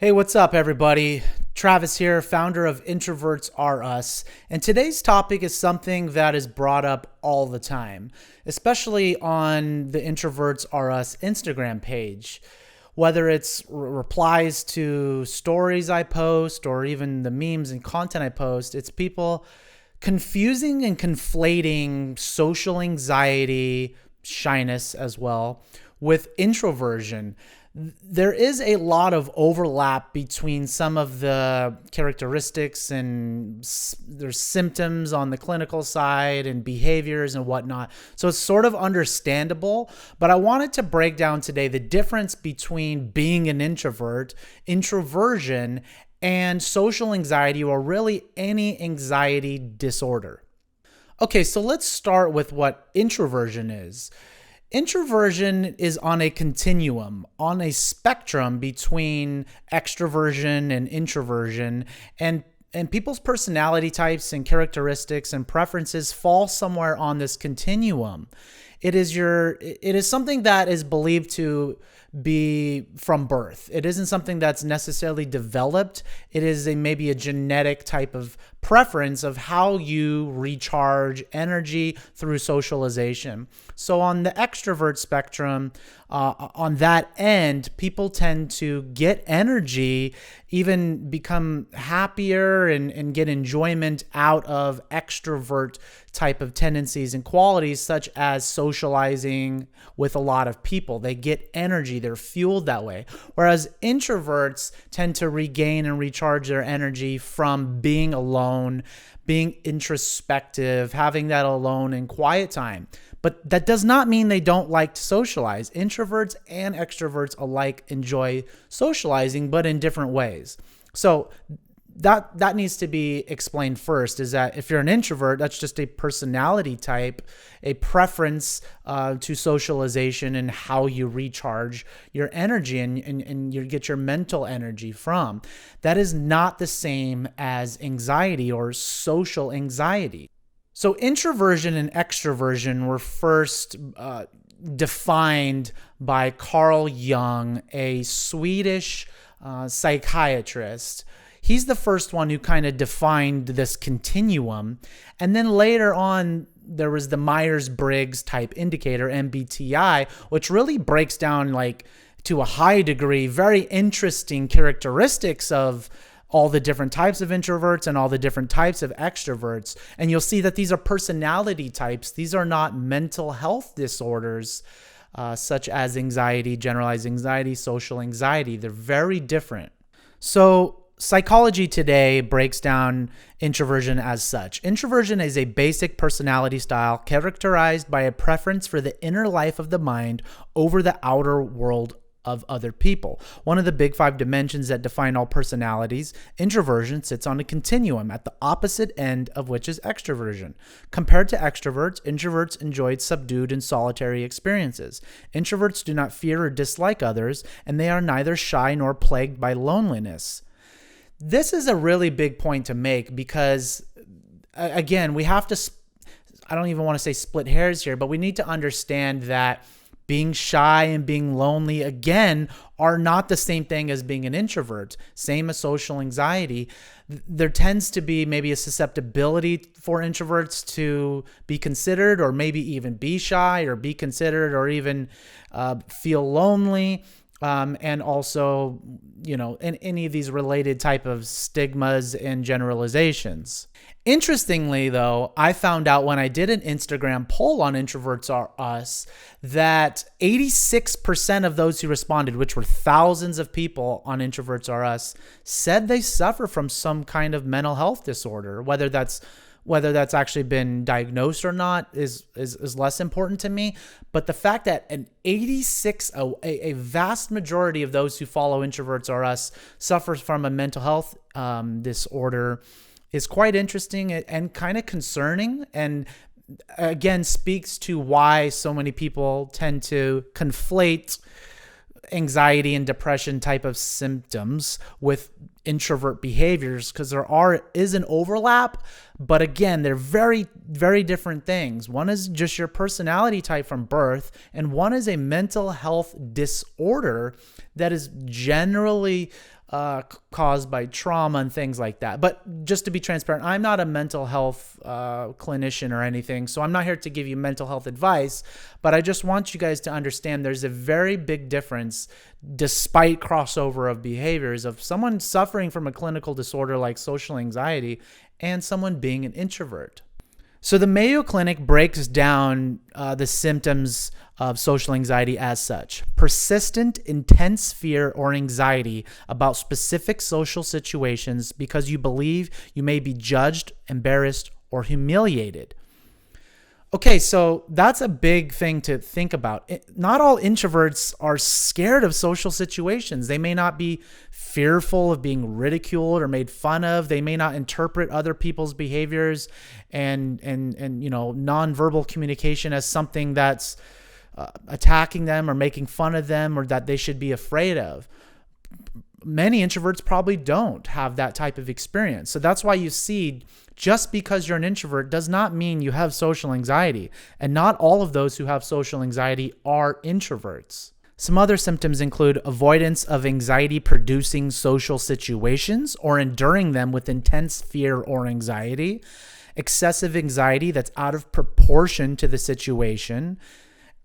Hey, what's up, everybody? Travis here, founder of Introverts Are Us. And today's topic is something that is brought up all the time, especially on the Introverts Are Us Instagram page. Whether it's replies to stories I post or even the memes and content I post, it's people confusing and conflating social anxiety, shyness as well, with introversion. There is a lot of overlap between some of the characteristics and there's symptoms on the clinical side and behaviors and whatnot. So it's sort of understandable, but I wanted to break down today the difference between being an introvert, introversion, and social anxiety, or really any anxiety disorder. Okay, so let's start with what introversion is. Introversion is on a continuum, on a spectrum between extroversion and introversion, and people's personality types and characteristics and preferences fall somewhere on this continuum. It is something that is believed to be from birth. It isn't something that's necessarily developed. It is maybe a genetic type of preference of how you recharge energy through socialization. So on the extrovert spectrum, on that end, people tend to get energy, even become happier and get enjoyment out of extrovert type of tendencies and qualities, such as socializing with a lot of people. They get energy, they're fueled that way. Whereas introverts tend to regain and recharge their energy from being alone, being introspective, having that alone and quiet time. But that does not mean they don't like to socialize. Introverts and extroverts alike enjoy socializing, but in different ways. So that needs to be explained first, is that if you're an introvert, that's just a personality type, a preference to socialization and how you recharge your energy and you get your mental energy from. That is not the same as anxiety or social anxiety. So introversion and extroversion were first defined by Carl Jung, a Swedish psychiatrist. He's the first one who kind of defined this continuum. And then later on, there was the Myers-Briggs type indicator, MBTI, which really breaks down, like, to a high degree, very interesting characteristics of all the different types of introverts and all the different types of extroverts. And you'll see that these are personality types. These are not mental health disorders, such as anxiety, generalized anxiety, social anxiety. They're very different. So psychology today breaks down introversion as such. Introversion is a basic personality style characterized by a preference for the inner life of the mind over the outer world of other people. One of the big five dimensions that define all personalities, introversion sits on a continuum, at the opposite end of which is extroversion. Compared to extroverts, introverts enjoy subdued and solitary experiences. Introverts do not fear or dislike others, and they are neither shy nor plagued by loneliness. This is a really big point to make because, again, we have to, I don't even want to say split hairs here, but we need to understand that being shy and being lonely, again, are not the same thing as being an introvert. Same as social anxiety. There tends to be maybe a susceptibility for introverts to be considered, or maybe even be shy or be considered, or even feel lonely. And also, in any of these related type of stigmas and generalizations. Interestingly, though, I found out when I did an Instagram poll on Introverts Are Us that 86% of those who responded, which were thousands of people on Introverts Are Us, said they suffer from some kind of mental health disorder. Whether that's actually been diagnosed or not is less important to me. But the fact that a vast majority of those who follow Introverts Are Us suffers from a mental health disorder is quite interesting and kind of concerning, and again speaks to why so many people tend to conflate anxiety and depression type of symptoms with introvert behaviors, because there is an overlap, but again, they're very, very different things. One is just your personality type from birth, and one is a mental health disorder that is generally caused by trauma and things like that. But just to be transparent, I'm not a mental health clinician or anything, so I'm not here to give you mental health advice, but I just want you guys to understand there's a very big difference, despite crossover of behaviors, of someone suffering from a clinical disorder like social anxiety and someone being an introvert. So the Mayo Clinic breaks down the symptoms of social anxiety as such: persistent, intense fear or anxiety about specific social situations because you believe you may be judged, embarrassed, or humiliated. Okay, so that's a big thing to think about. Not all introverts are scared of social situations. They may not be fearful of being ridiculed or made fun of. They may not interpret other people's behaviors and nonverbal communication as something that's attacking them or making fun of them or that they should be afraid of. Many introverts probably don't have that type of experience. So that's why you see, just because you're an introvert does not mean you have social anxiety. And not all of those who have social anxiety are introverts. Some other symptoms include avoidance of anxiety-producing social situations or enduring them with intense fear or anxiety, excessive anxiety that's out of proportion to the situation.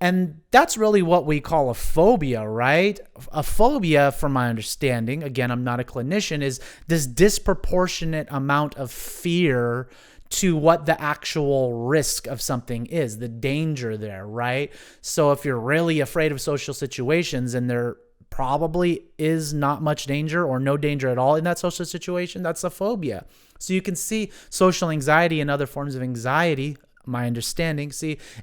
And that's really what we call a phobia, right? A phobia, from my understanding, again, I'm not a clinician, is this disproportionate amount of fear to what the actual risk of something is, the danger there, right? So if you're really afraid of social situations and there probably is not much danger or no danger at all in that social situation, that's a phobia. So you can see social anxiety and other forms of anxiety, my understanding,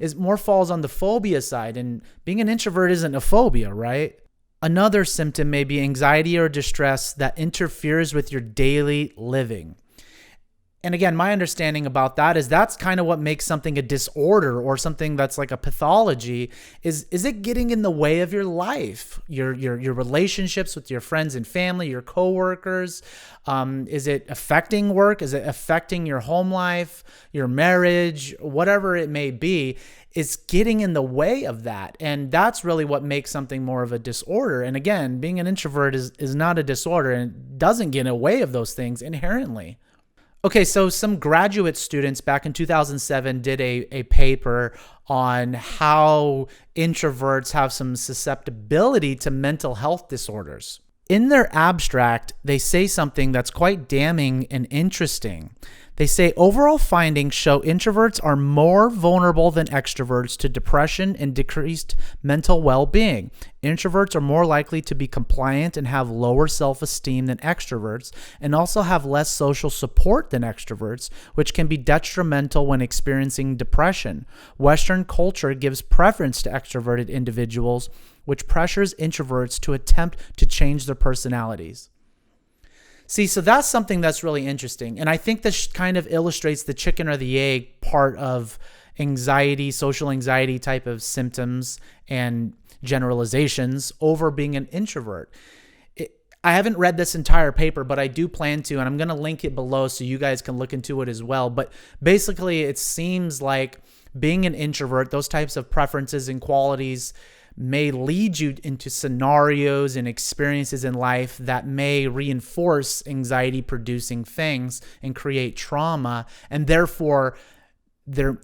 is more falls on the phobia side, and being an introvert isn't a phobia, right? Another symptom may be anxiety or distress that interferes with your daily living. And again, my understanding about that is that's kind of what makes something a disorder or something that's like a pathology. Is it getting in the way of your life, your relationships with your friends and family, your coworkers? Is it affecting work? Is it affecting your home life, your marriage, whatever it may be? Is getting in the way of that. And that's really what makes something more of a disorder. And again, being an introvert is not a disorder and doesn't get in the way of those things inherently. Okay, so some graduate students back in 2007 did a paper on how introverts have some susceptibility to mental health disorders. In their abstract, they say something that's quite damning and interesting. They say overall findings show introverts are more vulnerable than extroverts to depression and decreased mental well-being. Introverts are more likely to be compliant and have lower self-esteem than extroverts, and also have less social support than extroverts, which can be detrimental when experiencing depression. Western culture gives preference to extroverted individuals, which pressures introverts to attempt to change their personalities. See, so that's something that's really interesting. And I think this kind of illustrates the chicken or the egg part of anxiety, social anxiety type of symptoms and generalizations over being an introvert. I haven't read this entire paper, but I do plan to, and I'm going to link it below so you guys can look into it as well. But basically, it seems like being an introvert, those types of preferences and qualities may lead you into scenarios and experiences in life that may reinforce anxiety-producing things and create trauma, and therefore the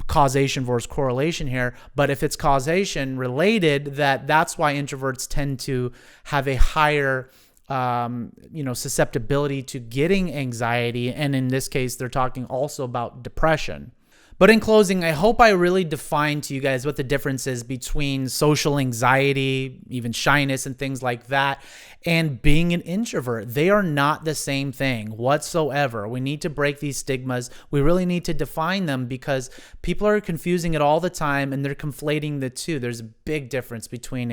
causation versus correlation here. But if it's causation related, that's why introverts tend to have a higher susceptibility to getting anxiety, and in this case, they're talking also about depression. But in closing, I hope I really defined to you guys what the difference is between social anxiety, even shyness and things like that, and being an introvert. They are not the same thing whatsoever. We need to break these stigmas. We really need to define them because people are confusing it all the time and they're conflating the two. There's a big difference between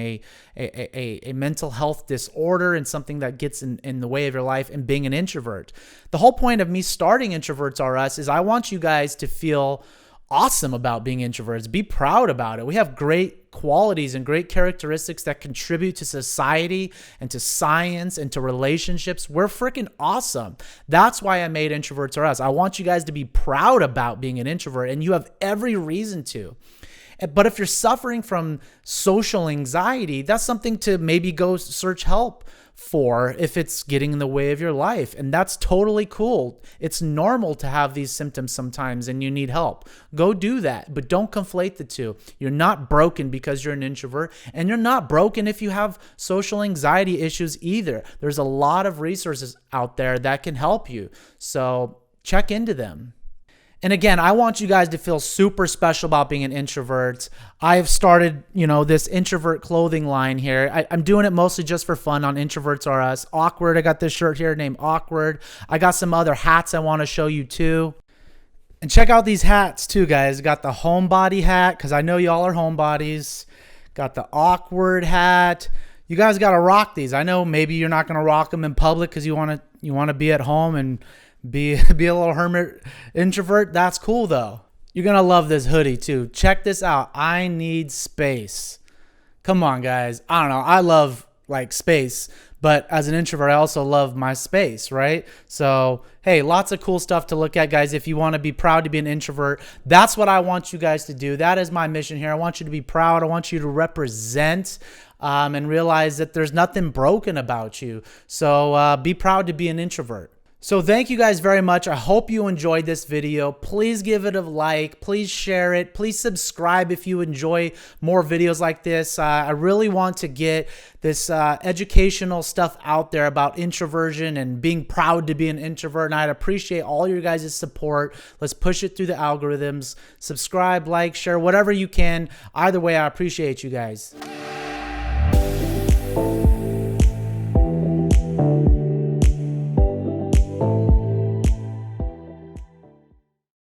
a mental health disorder and something that gets in the way of your life and being an introvert. The whole point of me starting Introverts Are Us is I want you guys to feel awesome about being introverts. Be proud about it. We have great qualities and great characteristics that contribute to society and to science and to relationships. We're freaking awesome. That's why I made Introverts Are Us. I want you guys to be proud about being an introvert, and you have every reason to. But if you're suffering from social anxiety, that's something to maybe go search help for if it's getting in the way of your life. And that's totally cool. It's normal to have these symptoms sometimes and you need help. Go do that, but don't conflate the two. You're not broken because you're an introvert, and you're not broken if you have social anxiety issues either. There's a lot of resources out there that can help you. So check into them. And again, I want you guys to feel super special about being an introvert. I've started, this introvert clothing line here. I'm doing it mostly just for fun on Introverts Are Us. Awkward. I got this shirt here named Awkward. I got some other hats I want to show you too. And check out these hats too, guys. Got the homebody hat, because I know y'all are homebodies. Got the Awkward hat. You guys got to rock these. I know maybe you're not going to rock them in public because you want to be at home and be a little hermit introvert. That's cool though. You're gonna love this hoodie too. Check this out. I need space. Come on, guys. I don't know. I love space, but as an introvert, I also love my space, right? So hey, lots of cool stuff to look at, guys. If you want to be proud to be an introvert, that's what I want you guys to do. That is my mission here. I want you to be proud. I want you to represent and realize that there's nothing broken about you. So be proud to be an introvert. So thank you guys very much. I hope you enjoyed this video. Please give it a like. Please share it. Please subscribe if you enjoy more videos like this. I really want to get this educational stuff out there about introversion and being proud to be an introvert. And I'd appreciate all your guys' support. Let's push it through the algorithms. Subscribe, like, share, whatever you can. Either way, I appreciate you guys.